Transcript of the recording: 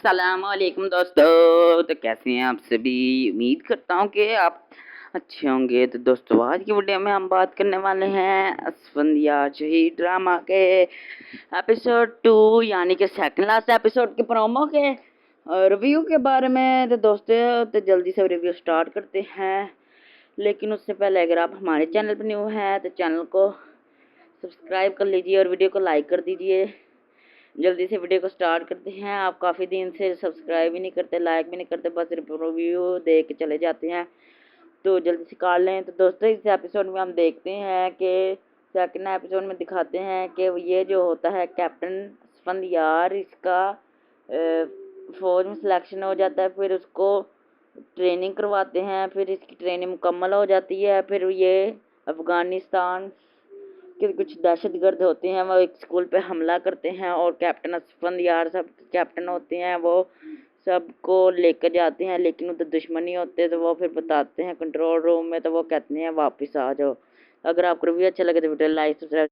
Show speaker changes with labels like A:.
A: अस्सलामुअलैकुम दोस्तों। तो कैसे हैं आप सभी। उम्मीद करता हूँ कि आप अच्छे होंगे। तो दोस्तों आज की वीडियो में हम बात करने वाले हैं असफंदियार शहीद ड्रामा के एपिसोड 2 यानी कि सेकंड लास्ट एपिसोड के प्रोमो के रिव्यू के बारे में। तो दोस्तों तो जल्दी से रिव्यू स्टार्ट करते हैं, लेकिन उससे पहले अगर आप हमारे चैनल पर न्यू हैं तो चैनल को सब्सक्राइब कर लीजिए और वीडियो को लाइक कर दीजिए। जल्दी से वीडियो को स्टार्ट करते हैं। आप काफ़ी दिन से सब्सक्राइब भी नहीं करते, लाइक भी नहीं करते, बस रिव्यू देख के चले जाते हैं, तो जल्दी से कर लें। तो दोस्तों इस एपिसोड में हम देखते हैं कि सेकंड एपिसोड में दिखाते हैं कि ये जो होता है कैप्टन असफंदियार, इसका फ़ौज में सिलेक्शन हो जाता है, फिर उसको ट्रेनिंग करवाते हैं, फिर इसकी ट्रेनिंग मुकम्मल हो जाती है। फिर ये अफ़गानिस्तान कि कुछ दहशतगर्द होते हैं, वो एक स्कूल पे हमला करते हैं और कैप्टन असफंदियार सब कैप्टन होते हैं, वो सबको लेकर जाते हैं, लेकिन उधर दुश्मनी होते तो वो फिर बताते हैं कंट्रोल रूम में, तो वो कहते हैं वापस आ जाओ। अगर आपको रिव्यू अच्छा लगे तो वीडियो लाइक सब्सक्राइब